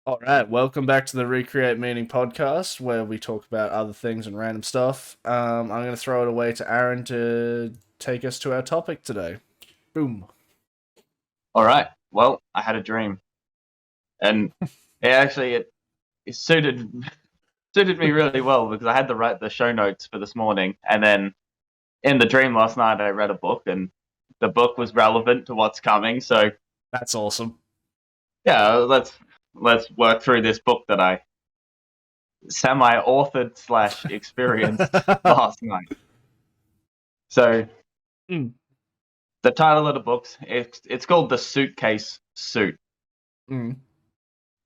All right, welcome back to the Recreate Meaning podcast, where we talk about other things and random stuff. I'm going to throw it away to Aaron to take us to our topic today. Boom. All right. Well, I had a dream, and it suited me really well because I had to write the show notes for this morning, and then in the dream last night I read a book, and the book was relevant to what's coming. So That's awesome. yeah, let's work through this book that I semi-authored slash experienced last night. So Mm. the title of the book it's called the Suitcase Suit. Mm.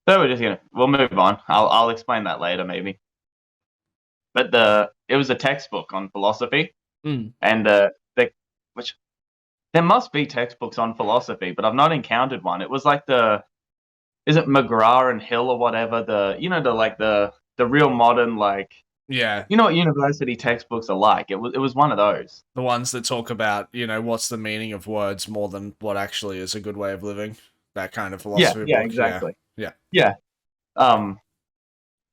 So we'll move on. I'll explain that later maybe. But it was a textbook on philosophy, Mm. and which there must be textbooks on philosophy, but I've not encountered one. It was like is it McGrath and Hill or whatever, the real modern, like, Yeah, you know what university textbooks are like. It was one of those. the ones that talk about, what's the meaning of words more than what actually is a good way of living. That kind of Yeah, philosophy yeah, book. Yeah. exactly. Yeah. Yeah. Um,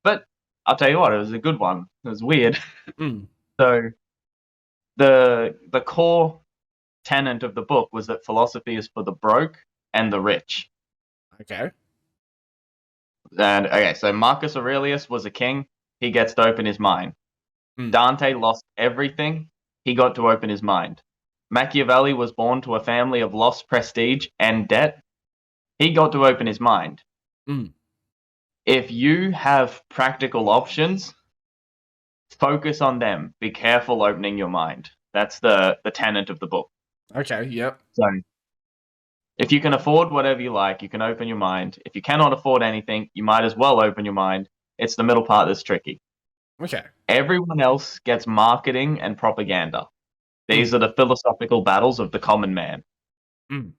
but I'll tell you what, it was a good one. It was weird. Mm. So the core tenet of the book was that philosophy is for the broke and the rich. Okay. And okay, so Marcus Aurelius was a king. He gets to open his mind. Mm. Dante lost everything. He got to open his mind. Machiavelli was born to a family of lost prestige and debt. He got to open his mind. Mm. If you have practical options, focus on them. Be careful opening your mind. That's the tenet of the book. Okay, yep. So if you can afford whatever you like, you can open your mind. If you cannot afford anything, you might as well open your mind. It's the middle part that's tricky. Okay. Everyone else gets marketing and propaganda. These are the philosophical battles of the common man. Mm.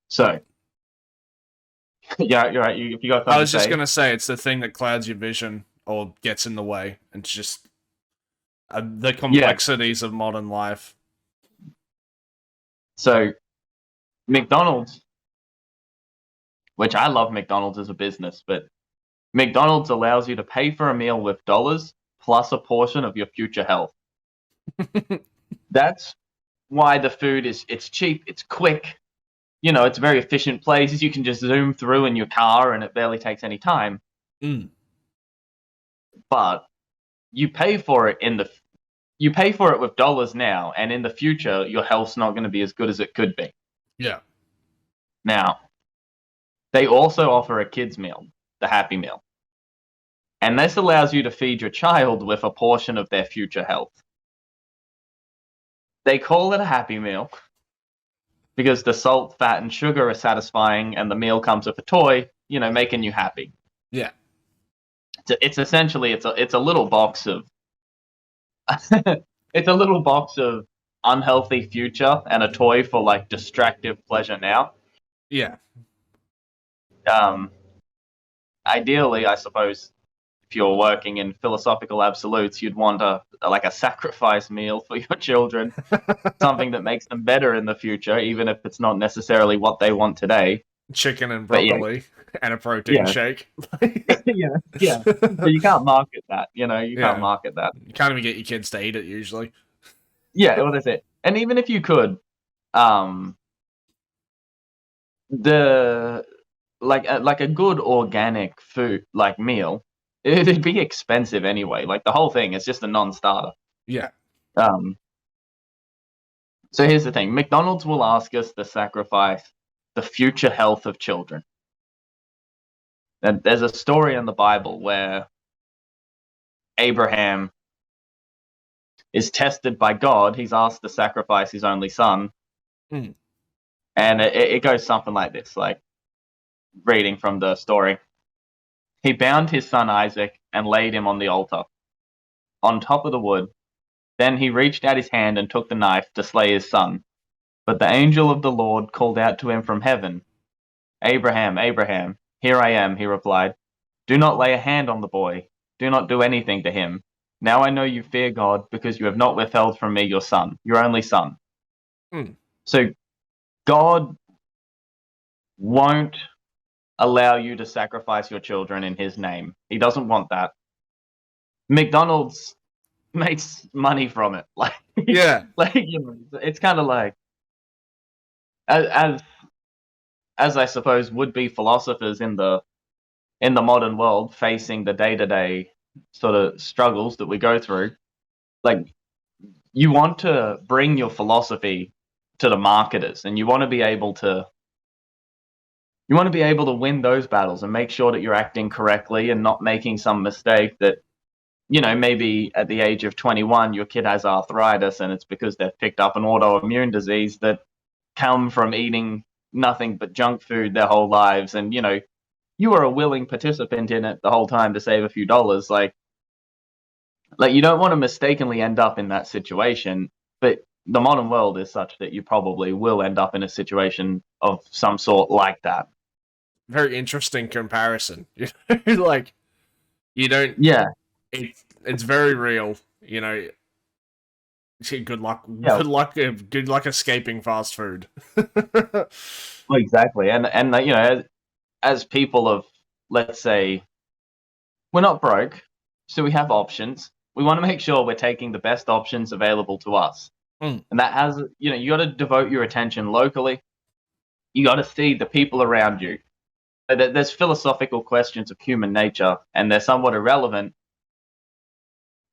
So, yeah, you're right. If you got I something to was just say, going to say it's the thing that clouds your vision or gets in the way. It's just the yeah. complexities of modern life. So, McDonald's, which I love McDonald's as a business, but McDonald's allows you to pay for a meal with dollars plus a portion of your future health. That's why the food it's cheap, it's quick. It's a very efficient place. You can just zoom through in your car and it barely takes any time. Mm. But you pay for it with dollars now, and in the future, your health's not going to be as good as it could be. Yeah. Now, they also offer a kids meal, the Happy Meal. And this allows you to feed your child with a portion of their future health. They call it a Happy Meal because the salt, fat, and sugar are satisfying, and the meal comes with a toy, making you happy. Yeah. It's essentially it's a little box of it's a little box of unhealthy future and a toy for like distractive pleasure now. Yeah. Um, Ideally, I suppose, if you're working in philosophical absolutes, you'd want a sacrifice meal for your children, something that makes them better in the future, even if it's not necessarily what they want today. Chicken and But yeah, broccoli and a protein yeah, shake. yeah, yeah. But you can't market that. You can't Yeah. market that. You can't even get your kids to eat it usually. Yeah, well, that's it. And even if you could, um, the like a good organic food like meal, it'd be expensive anyway. Like the whole thing is just a non-starter. Yeah. Um, so here's the thing: McDonald's will ask us to sacrifice the future health of children. And there's a story in the Bible where Abraham is tested by God. He's asked to sacrifice his only son, Mm. and it goes something like this: like reading from the story. He bound his son Isaac and laid him on the altar, on top of the wood. Then he reached out his hand and took the knife to slay his son. But the angel of the Lord called out to him from heaven, Abraham, Abraham, here I am, he replied. Do not lay a hand on the boy. Do not do anything to him. Now I know you fear God because you have not withheld from me your son, your only son. Mm. So God won't allow you to sacrifice your children in his name. He doesn't want that. McDonald's makes money from it. Like, Yeah. it's kind of like as as I suppose would be philosophers in the modern world facing the day-to-day sort of struggles that we go through. Like, you want to bring your philosophy to the marketers, and you want to be able to win those battles and make sure that you're acting correctly and not making some mistake that, maybe at the age of 21 your kid has arthritis and it's because they've picked up an autoimmune disease that come from eating nothing but junk food their whole lives, and you were a willing participant in it the whole time to save a few dollars. Like you don't want to mistakenly end up in that situation, but the modern world is such that you probably will end up in a situation of some sort like that. Very interesting comparison. Like, you don't. Yeah. It's very real. Good luck. Yeah. Good luck escaping fast food. Well, exactly. And as people of, let's say, we're not broke, so we have options. We want to make sure we're taking the best options available to us. Mm. And that has, you got to devote your attention locally. You got to see the people around you. There's philosophical questions of human nature, and they're somewhat irrelevant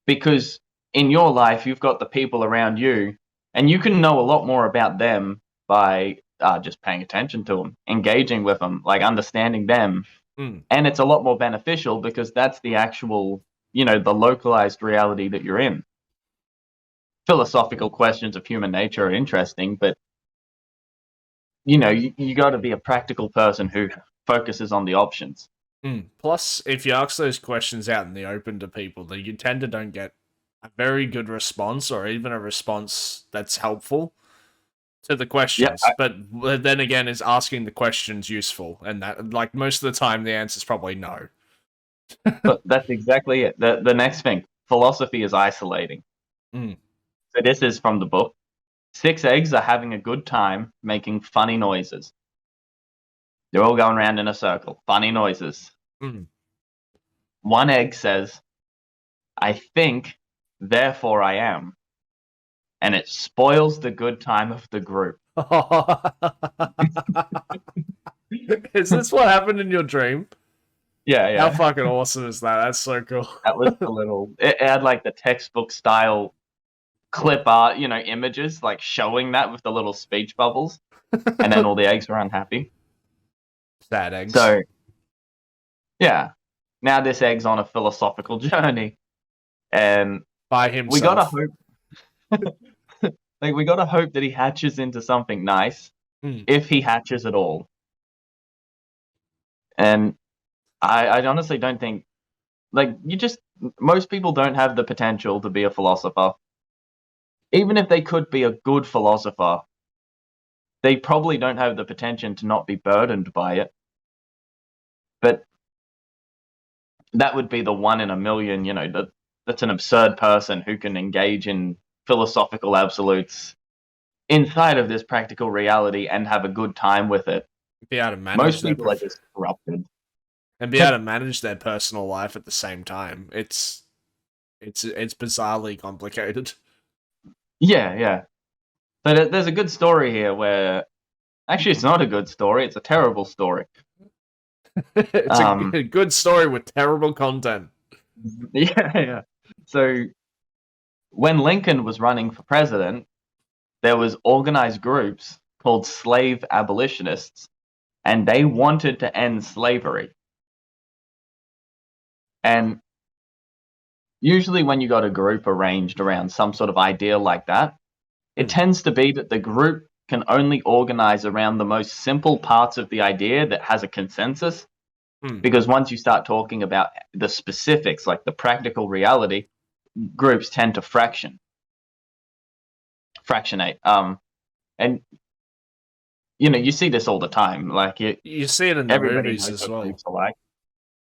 because in your life, you've got the people around you, and you can know a lot more about them by just paying attention to them, engaging with them, like understanding them. Mm. And it's a lot more beneficial because that's the actual, the localized reality that you're in. Philosophical questions of human nature are interesting, but you got to be a practical person who focuses on the options. Mm. Plus, if you ask those questions out in the open to people, then you tend to don't get a very good response, or even a response that's helpful to the questions. Yeah, but then again, is asking the questions useful? And that, like, most of the time, the answer is probably no. but that's exactly it. The next thing, philosophy is isolating. Mm. So this is from the book. 6 eggs are having a good time making funny noises. They're all going around in a circle. Funny noises. Mm. One egg says, I think, therefore I am. And it spoils the good time of the group. Is this what happened in your dream? Yeah. How fucking awesome is that? That's so cool. That was the little... It had like the textbook style clip art, images, like showing that with the little speech bubbles. And then all the eggs were unhappy. Sad eggs. So, yeah. Now this egg's on a philosophical journey. And by himself. We gotta hope... we gotta hope that he hatches into something nice, if he hatches at all. And I honestly don't think, most people don't have the potential to be a philosopher. Even if they could be a good philosopher, they probably don't have the potential to not be burdened by it. But that would be the one in a million, that's an absurd person who can engage in philosophical absolutes inside of this practical reality and have a good time with it. Be able to manage. Most people are just corrupted. And be able to manage their personal life at the same time. It's bizarrely complicated. Yeah. But there's a good story here where... Actually, it's not a good story. It's a terrible story. It's a good story with terrible content. Yeah. So, when Lincoln was running for president, there was organized groups called slave abolitionists, and they wanted to end slavery. And usually when you got a group arranged around some sort of idea like that, it tends to be that the group can only organize around the most simple parts of the idea that has a consensus. Because once you start talking about the specifics, like the practical reality, groups tend to fractionate. And you see this all the time. Like you see it in the movies as well.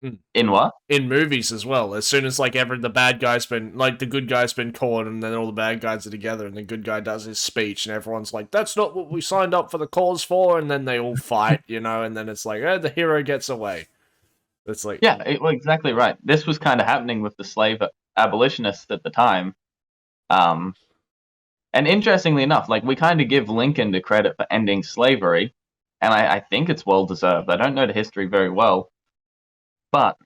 In what? In movies as well. As soon as like the bad guy's been like the good guy's been caught, and then all the bad guys are together, and the good guy does his speech, and everyone's like, "That's not what we signed up for the cause for," and then they all fight, and then it's like, the hero gets away. It's like, Yeah, well, exactly right. This was kind of happening with the slave abolitionists at the time. And interestingly enough, like we kind of give Lincoln the credit for ending slavery, and I think it's well deserved. I don't know the history very well, but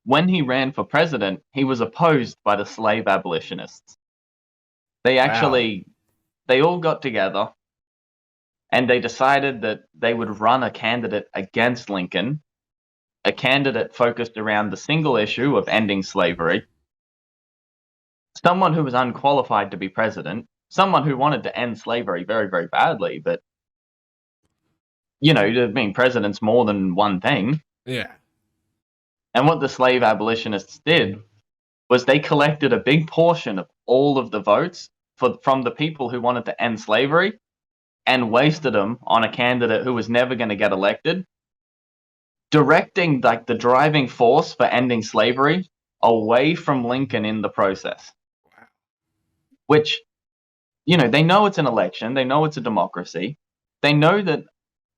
when he ran for president, he was opposed by the slave abolitionists. They wow, actually, they all got together and they decided that they would run a candidate against Lincoln, a candidate focused around the single issue of ending slavery, someone who was unqualified to be president, someone who wanted to end slavery very, very badly, but being president's more than one thing. yeah, And what the slave abolitionists did was they collected a big portion of all of the votes from the people who wanted to end slavery and wasted them on a candidate who was never going to get elected, directing like the driving force for ending slavery away from Lincoln in the process. Which, they know it's an election, they know it's a democracy, they know that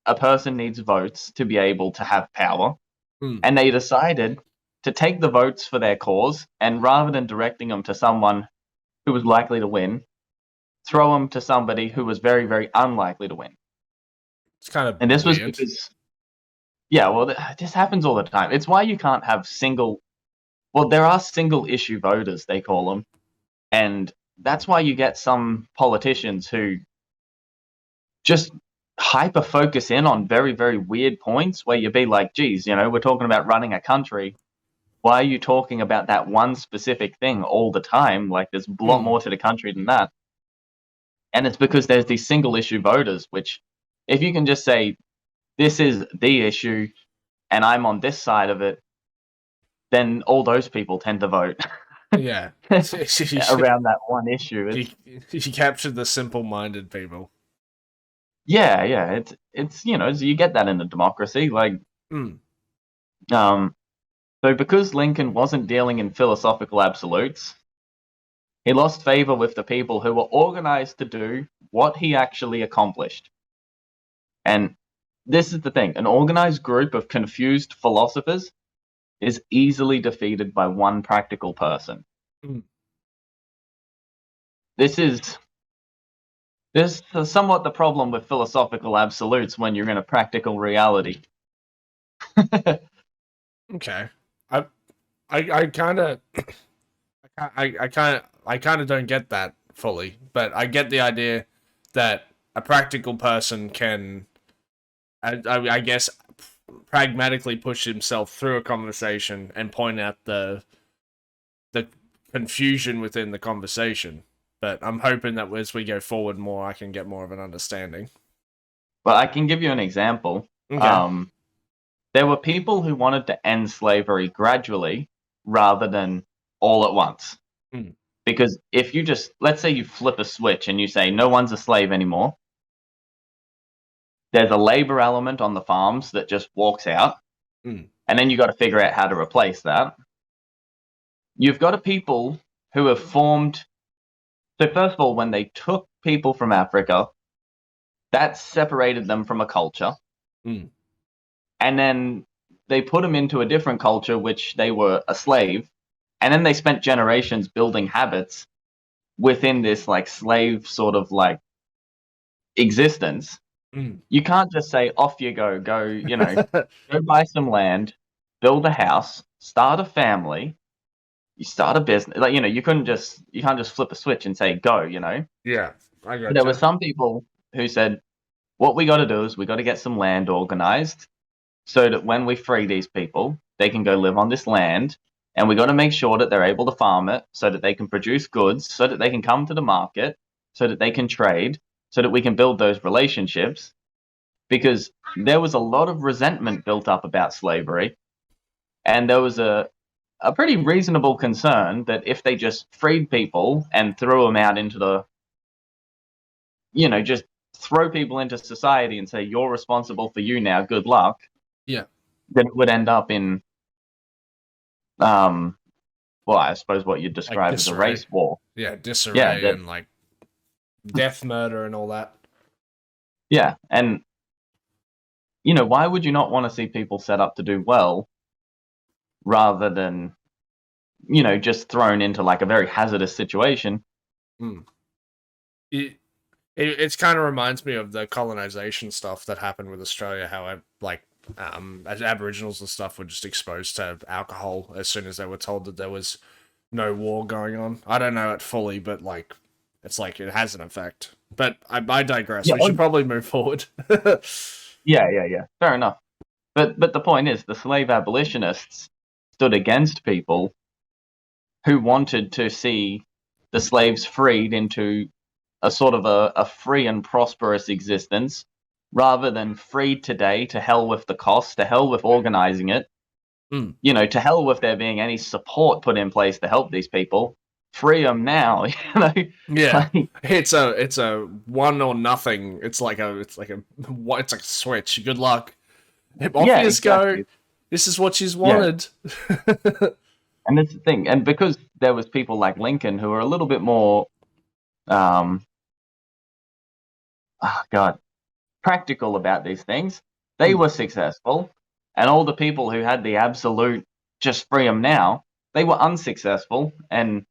a person needs votes to be able to have power, and they decided to take the votes for their cause, and rather than directing them to someone who was likely to win, throw them to somebody who was very, very unlikely to win. it's kind of And this was weird. because, yeah, well, this happens all the time. It's why you can't have there are single issue voters, they call them, and that's why you get some politicians who just hyper focus in on very, very weird points where you'd be like, geez, we're talking about running a country. Why are you talking about that one specific thing all the time? Like, there's a lot more to the country than that. And it's because there's these single issue voters, which, if you can just say, this is the issue and I'm on this side of it, then all those people tend to vote Yeah, around that one issue. you captured the simple-minded people. Yeah. It's so you get that in a democracy. Like, so because Lincoln wasn't dealing in philosophical absolutes, he lost favor with the people who were organized to do what he actually accomplished. And this is the thing, an organized group of confused philosophers is easily defeated by one practical person. This is somewhat the problem with philosophical absolutes when you're in a practical reality. Okay, I kind of I kind of don't get that fully, but I get the idea that a practical person can, I guess, pragmatically push himself through a conversation and point out the confusion within the conversation. But I'm hoping that as we go forward more, I can get more of an understanding. Well, I can give you an example. Okay. There were people who wanted to end slavery gradually rather than all at once. Because if you just, let's say you flip a switch and you say no one's a slave anymore, there's a labor element on the farms that just walks out, and then you got to figure out how to replace that. You've got a people who have formed. So first of all, when they took people from Africa, that separated them from a culture. And then they put them into a different culture, which they were a slave. And then they spent generations building habits within this like slave sort of like existence. You can't just say, off you go, go buy some land, build a house, start a family, you start a business. Like, you can't just flip a switch and say, go, Yeah, I got There you. were some people who said, what we got to do is we got to get some land organized so that when we free these people, they can go live on this land. And we got to make sure that they're able to farm it so that they can produce goods, so that they can come to the market, so that they can trade, so that we can build those relationships. Because there was a lot of resentment built up about slavery. And there was a pretty reasonable concern that if they just freed people and threw them out into the, just throw people into society and say, you're responsible for you now, good luck. Yeah. Then it would end up in well, I suppose what you'd Like describe as a disarray. race war. Yeah, Yeah, disarray that, and like death, murder, and all that. yeah, and why would you not want to see people set up to do well rather than just thrown into like a very hazardous situation? Hmm. It kind of reminds me of the colonization stuff that happened with Australia. How as Aboriginals and stuff were just exposed to alcohol as soon as they were told that there was no war going on. I don't know it fully, but like it's like it has an effect. But I digress. Yeah, We should probably move forward. yeah. Fair enough. But the point is, the slave abolitionists stood against people who wanted to see the slaves freed into a sort of a free and prosperous existence, rather than freed today, to hell with the cost, to hell with organizing it, Hmm. to hell with there being any support put in place to help these people. Free them now, Yeah, like, it's a one or nothing. It's like a switch. Good luck. Off yeah, you go. exactly. This is what she's Yeah, wanted. and that's the thing. And because there was people like Lincoln who were a little bit more, um, oh God, practical about these things, they Hmm. were successful. And all the people who had the absolute just free them now, they were unsuccessful. And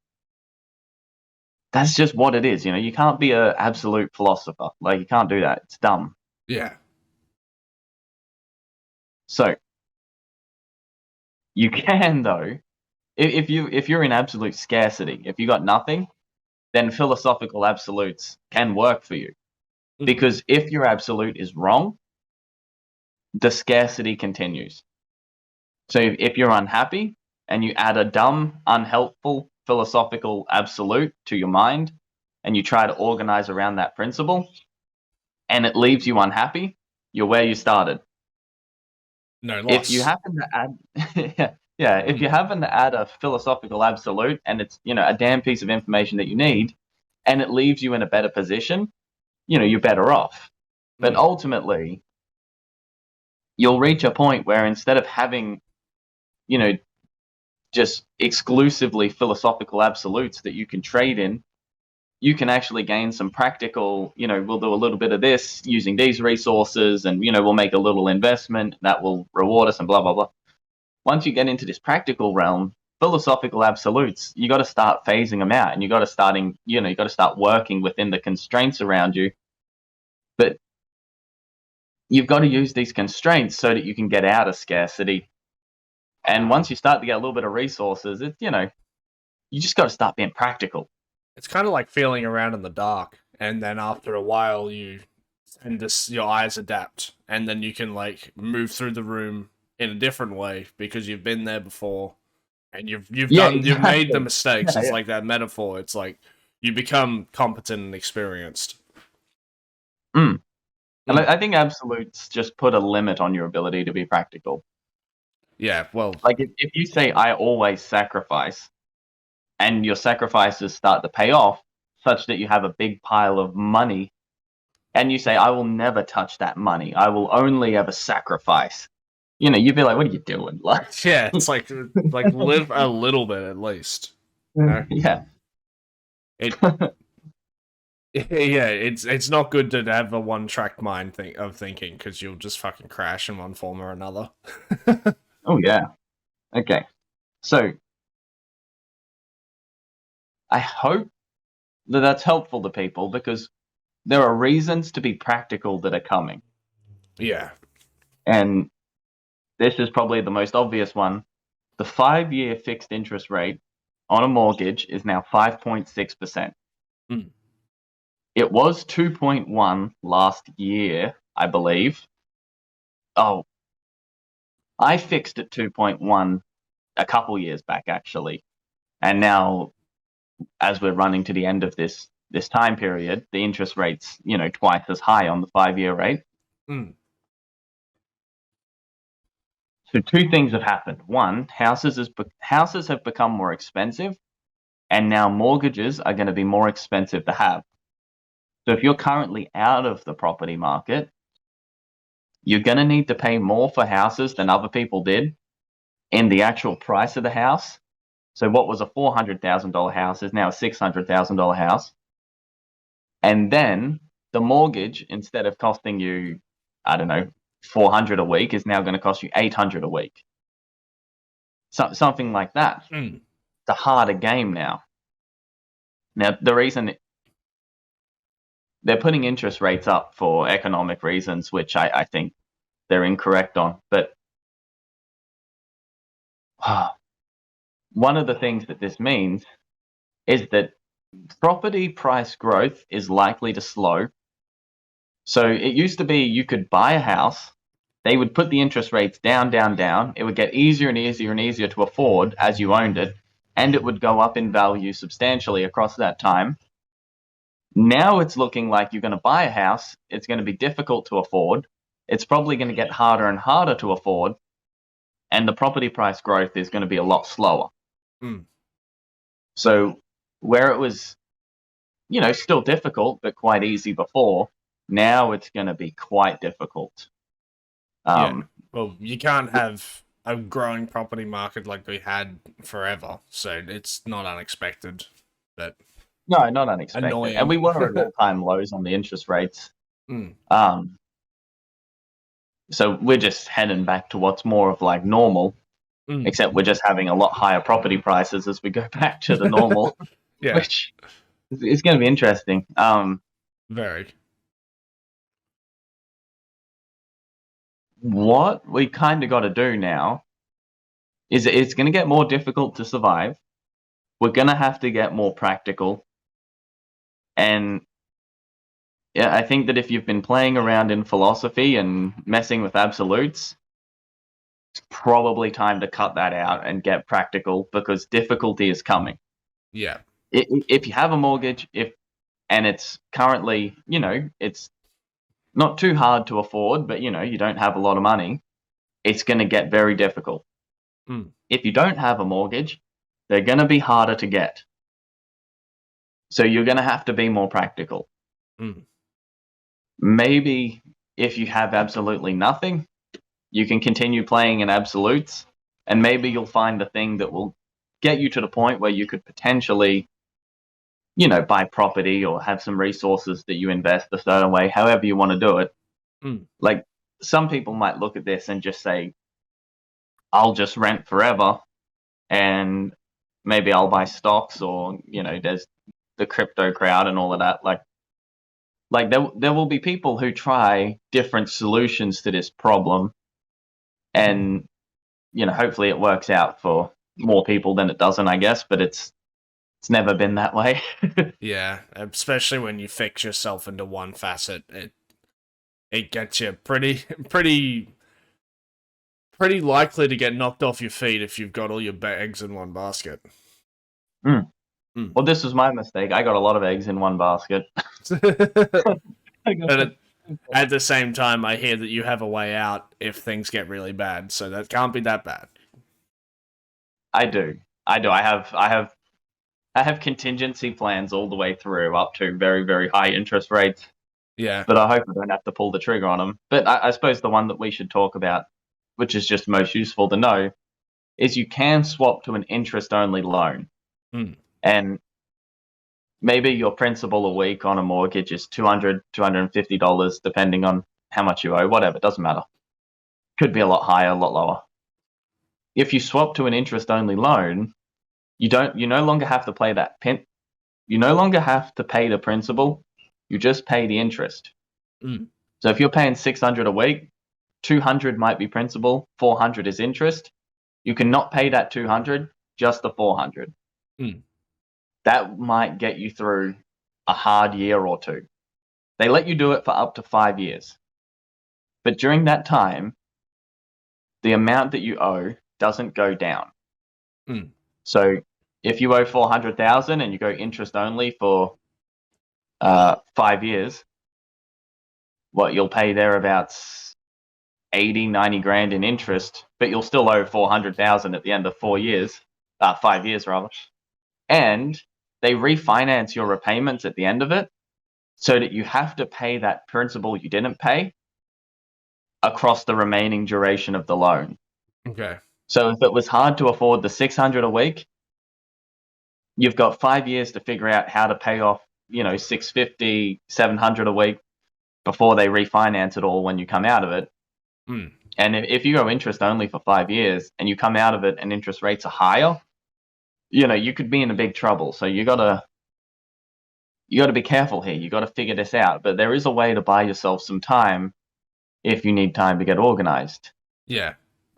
that's just what it is. You can't be an absolute philosopher. Like, you can't do that. It's dumb. Yeah. So you can, though, if you're in absolute scarcity, if you got nothing, then philosophical absolutes can work for you. Hmm. Because if your absolute is wrong, the scarcity continues. So if you're unhappy and you add a dumb, unhelpful philosophical absolute to your mind, and you try to organize around that principle, and it leaves you unhappy, you're where you started. No If you loss. happen to add, yeah, if Hmm. you happen to add a philosophical absolute, and it's a damn piece of information that you need, and it leaves you in a better position, you're better off. But Hmm. ultimately, you'll reach a point where instead of having, you know, just exclusively philosophical absolutes that you can trade in, you can actually gain some practical, we'll do a little bit of this using these resources, and we'll make a little investment that will reward us, and blah blah blah. Once you get into this practical realm, philosophical absolutes, you got to start phasing them out, and you got to start working within the constraints around you. But you've got to use these constraints so that you can get out of scarcity. And once you start to get a little bit of resources, you just got to start being practical. It's kind of like feeling around in the dark, and then after a while, your eyes adapt, and then you can like move through the room in a different way because you've been there before, and Yeah, you've made the exactly. mistakes. Yeah, It's yeah. like that metaphor. It's like you become competent and experienced. Mm. And Mm. I think absolutes just put a limit on your ability to be practical. Yeah, well, Like, if you say, I always sacrifice, and your sacrifices start to pay off such that you have a big pile of money, and you say, I will never touch that money, I will only ever sacrifice, you'd be like, what are you doing? Like, yeah, it's like live a little bit at least. You know, yeah. it yeah, it's not good to have a one track mind of thinking because you'll just fucking crash in one form or another. Oh, yeah. Okay. So I hope that that's helpful to people, because there are reasons to be practical that are coming. Yeah. And this is probably the most obvious one. The 5-year fixed interest rate on a mortgage is now 5.6%. Mm. It was 2.1 last year, I believe. Oh, I fixed at 2.1 a couple years back, actually. And now, as we're running to the end of this time period, the interest rate's, twice as high on the 5-year rate. Mm. So two things have happened. One, houses have become more expensive, and now mortgages are going to be more expensive to have. So if you're currently out of the property market, you're going to need to pay more for houses than other people did, in the actual price of the house. So what was a $400,000 house is now a $600,000 house. And then the mortgage, instead of costing you, I don't know, $400 a week, is now going to cost you $800 a week. Something like that. Mm. It's a harder game now. Now, the reason they're putting interest rates up for economic reasons, which I think they're incorrect on. But one of the things that this means is that property price growth is likely to slow. So it used to be you could buy a house, they would put the interest rates down, down, down. It would get easier and easier and easier to afford as you owned it, and it would go up in value substantially across that time. Now it's looking like you're going to buy a house, it's going to be difficult to afford, it's probably going to get harder and harder to afford, and the property price growth is going to be a lot slower. Mm. So where it was, still difficult, but quite easy before, now it's going to be quite difficult. Yeah. Well, you can't have a growing property market like we had forever, so it's not unexpected. But no, not unexpected. Annoying. And we were at all-time lows on the interest rates. Mm. So we're just heading back to what's more of like normal, except we're just having a lot higher property prices as we go back to the normal, Yeah. which is going to be interesting. Very. What we kind of got to do now is it's going to get more difficult to survive. We're going to have to get more practical. And yeah, I think that if you've been playing around in philosophy and messing with absolutes, it's probably time to cut that out and get practical, because difficulty is coming. Yeah. If you have a mortgage, and it's currently, it's not too hard to afford, but you don't have a lot of money, it's going to get very difficult. Mm. If you don't have a mortgage, they're going to be harder to get. So you're going to have to be more practical. Mm. Maybe if you have absolutely nothing, you can continue playing in absolutes, and maybe you'll find the thing that will get you to the point where you could potentially, buy property or have some resources that you invest a certain way, however you want to do it. Mm. Like, some people might look at this and just say, I'll just rent forever, and maybe I'll buy stocks, or, there's the crypto crowd and all of that. Like there will be people who try different solutions to this problem, and hopefully it works out for more people than it doesn't, I guess, but it's never been that way. Yeah, especially when you fix yourself into one facet, it gets you pretty likely to get knocked off your feet if you've got all your eggs in one basket. Well, this was my mistake. I got a lot of eggs in one basket. But at the same time, I hear that you have a way out if things get really bad, so that can't be that bad. I do. I have contingency plans all the way through, up to very, very high interest rates. Yeah. But I hope I don't have to pull the trigger on them. But I suppose the one that we should talk about, which is just most useful to know, is you can swap to an interest-only loan. Mm. And maybe your principal a week on a mortgage is $200, $250, depending on how much you owe, whatever, doesn't matter. Could be a lot higher, a lot lower. If you swap to an interest-only loan, you no longer have to pay that you no longer have to pay the principal, you just pay the interest. Mm. So if you're paying $600 a week, $200 might be principal, $400 is interest. You cannot pay that $200, just the $400. Mm. That might get you through a hard year or two. They let you do it for up to 5 years. But during that time, the amount that you owe doesn't go down. Mm. So if you owe $400,000 and you go interest only for 5 years, you'll pay thereabouts 80, 90 grand in interest, but you'll still owe 400,000 at the end of 4 years, 5 years rather. And they refinance your repayments at the end of it, so that you have to pay that principal you didn't pay across the remaining duration of the loan. Okay. So if it was hard to afford the 600 a week, you've got 5 years to figure out how to pay off, 650, 700 a week before they refinance it all when you come out of it. Hmm. And if you go interest only for 5 years and you come out of it and interest rates are higher, you could be in a big trouble. So you got to be careful here. You got to figure this out. But there is a way to buy yourself some time if you need time to get organized. Yeah.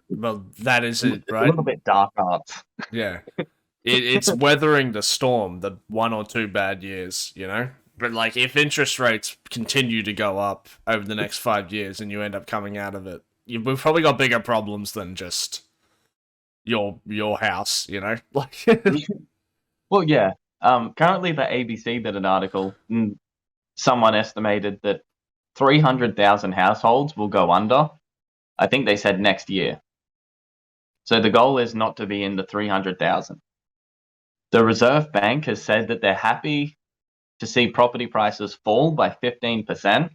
Well, that is it, It's a right? little bit dark arts. Yeah. It's weathering the storm, the 1 or 2 bad years, But like, if interest rates continue to go up over the next 5 years and you end up coming out of it, we've probably got bigger problems than just your house, Like, Well, yeah. Currently, the ABC did an article. And someone estimated that 300,000 households will go under. I think they said next year. So the goal is not to be in the 300,000. The Reserve Bank has said that they're happy to see property prices fall by 15%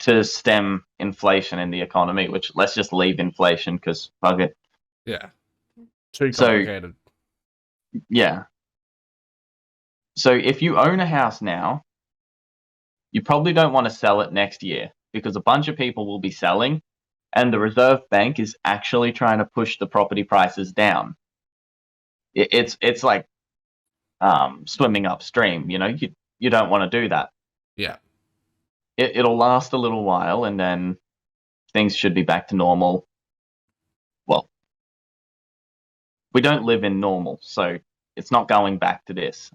to stem inflation in the economy, which let's just leave inflation because fuck it. yeah, too So, complicated. yeah. So if you own a house now, you probably don't want to sell it next year because a bunch of people will be selling and the Reserve Bank is actually trying to push the property prices down. It's like swimming upstream, you don't want to do that. Yeah, It'll last a little while and then things should be back to normal. Well, we don't live in normal, so it's not going back to this.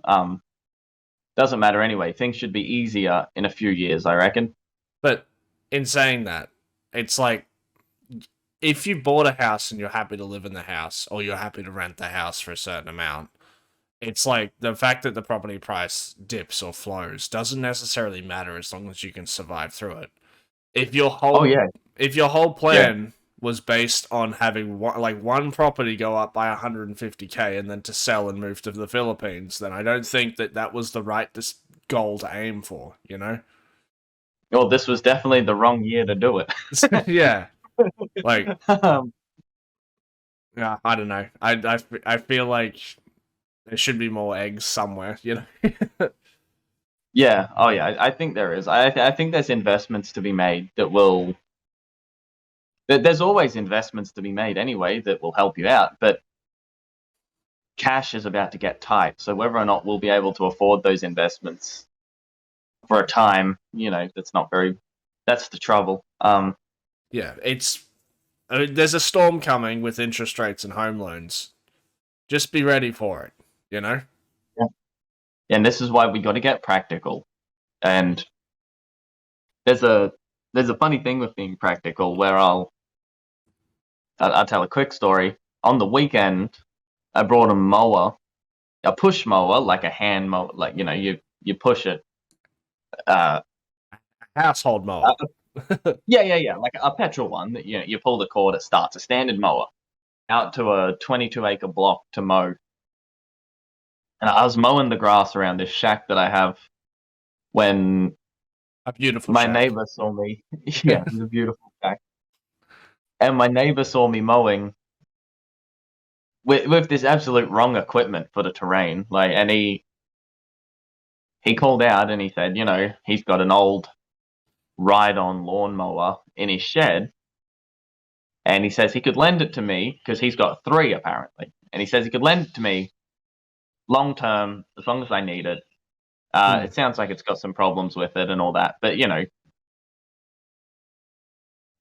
Doesn't matter anyway. Things should be easier in a few years, I reckon. but in saying that, it's like, if you bought a house and you're happy to live in the house, or you're happy to rent the house for a certain amount, it's like the fact that the property price dips or flows doesn't necessarily matter as long as you can survive through it. If your Oh whole yeah, if your whole yeah. plan was based on having one property go up by 150K and then to sell and move to the Philippines, then I don't think that was the right goal to aim for, Well, this was definitely the wrong year to do it. Yeah, like, um, yeah, I don't know. I feel like there should be more eggs somewhere. yeah. Oh yeah. I think there is. I think there's investments to be made that will. There's always investments to be made anyway that will help you out, but cash is about to get tight. So whether or not we'll be able to afford those investments for a time, that's not very. That's the trouble. Yeah, I mean, there's a storm coming with interest rates and home loans. Just be ready for it. Yeah. And this is why we got to get practical. And there's a funny thing with being practical where I'll tell a quick story. On the weekend, I brought a mower, a push mower, like a hand mower, like you push it. Uh, Household uh, mower. yeah, like a petrol one that you pull the cord, it starts a standard mower out to a 22-acre block to mow. And I was mowing the grass around this shack that I have when A beautiful my shack. neighbor saw me. Yeah, it was a beautiful shack. And my neighbor saw me mowing with this absolute wrong equipment for the terrain. Like, and he called out and he said, he's got an old ride-on lawnmower in his shed, and he says he could lend it to me because he's got three apparently, and he says he could lend it to me long term as long as I need it. Hmm. It sounds like it's got some problems with it and all that, but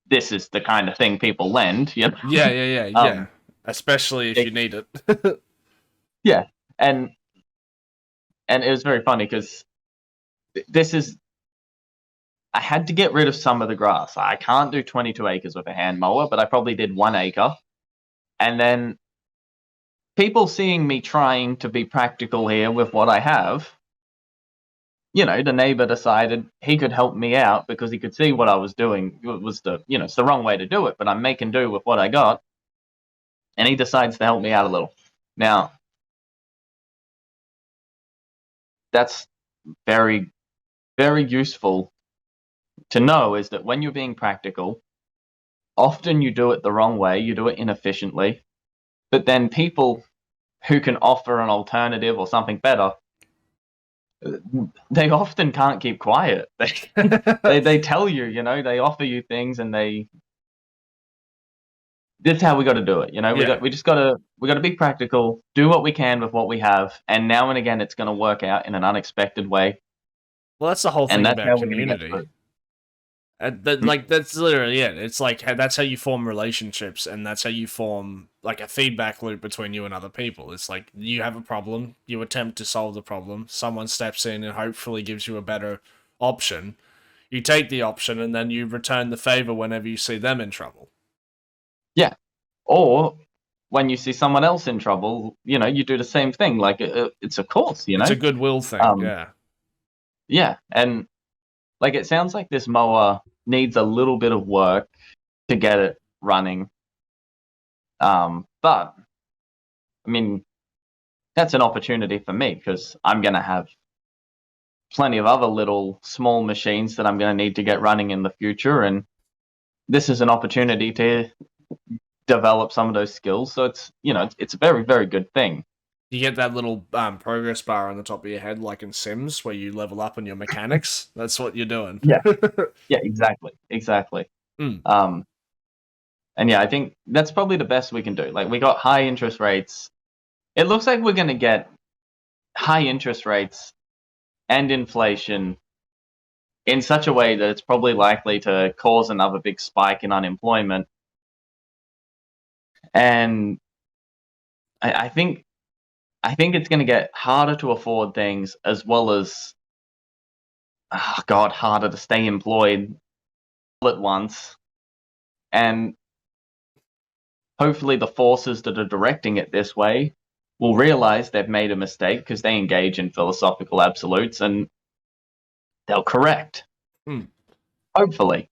this is the kind of thing people lend. Yeah. Especially if you It, need it. yeah, and it was very funny because this is I had to get rid of some of the grass. I can't do 22 acres with a hand mower, but I probably did 1 acre. And then people seeing me trying to be practical here with what I have, the neighbor decided he could help me out because he could see what I was doing. It was it's the wrong way to do it, but I'm making do with what I got. And he decides to help me out a little. Now, that's very, very useful to know is that when you're being practical, often you do it the wrong way, you do it inefficiently, but then people who can offer an alternative or something better, they often can't keep quiet. They tell you, you know, they offer you things, and this is how we got to do it. You know, Yeah. we just gotta be practical, do what we can with what we have, and now and again it's going to work out in an unexpected way, Well, that's the whole and thing that's about how we're going to get community. through. Like that's literally it. It's like that's how you form relationships, and that's how you form like a feedback loop between you and other people. It's like you have a problem, you attempt to solve the problem, someone steps in and hopefully gives you a better option. You take the option, and then you return the favor whenever you see them in trouble. Yeah, or when you see someone else in trouble, you know, you do the same thing. Like it's a course, you It's know. a goodwill thing, Um, yeah. yeah, and like it sounds like this mower needs a little bit of work to get it running. But I mean, that's an opportunity for me because I'm going to have plenty of other little small machines that I'm going to need to get running in the future, and this is an opportunity to develop some of those skills. So it's, you know, it's a very, very good thing. You get that little progress bar on the top of your head, like in Sims, where you level up on your mechanics. That's what you're doing. Yeah. Yeah, exactly. Mm. And yeah, I think that's probably the best we can do. Like we got high interest rates. It looks like we're going to get high interest rates and inflation in such a way that it's probably likely to cause another big spike in unemployment. And I think it's going to get harder to afford things, as well as, oh God, harder to stay employed all at once. And hopefully the forces that are directing it this way will realize they've made a mistake because they engage in philosophical absolutes, and they'll correct. Mm. Hopefully.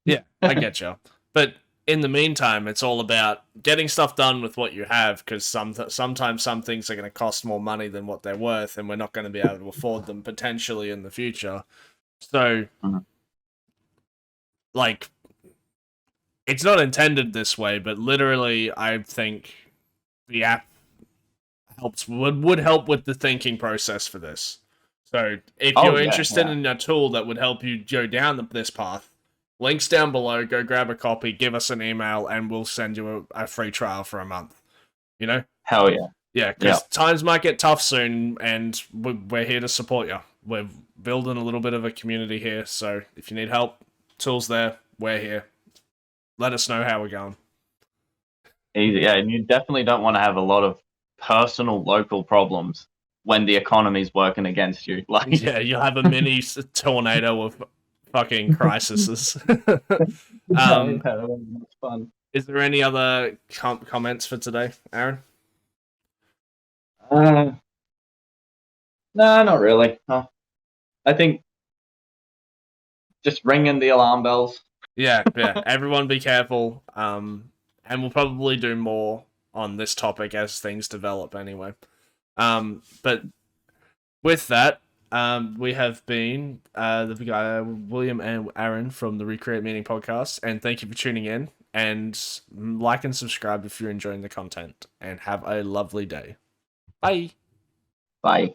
Yeah, I get you. But in the meantime, it's all about getting stuff done with what you have, because sometimes some things are going to cost more money than what they're worth, and we're not going to be able to afford them potentially in the future. So, like, it's not intended this way, but literally, I think the app would help with the thinking process for this. So, if you're interested in a tool that would help you go down this path, links down below. Go grab a copy, give us an email, and we'll send you a free trial for a month. You know? Hell yeah. Yeah, because times might get tough soon, and we're here to support you. We're building a little bit of a community here, so if you need help, tools there, we're here. Let us know how we're going. Yeah, and you definitely don't want to have a lot of personal local problems when the economy's working against you. Like, yeah, you'll have a mini tornado of fucking crises. That's fun. Is there any other comments for today, Aaron? No, not really. I think just ringing the alarm bells. Yeah. Everyone be careful. And we'll probably do more on this topic as things develop anyway. But with that, we have been the guy William and Aaron from the Recreate Meaning podcast, and thank you for tuning in. And like and subscribe if you're enjoying the content. And have a lovely day. Bye. Bye.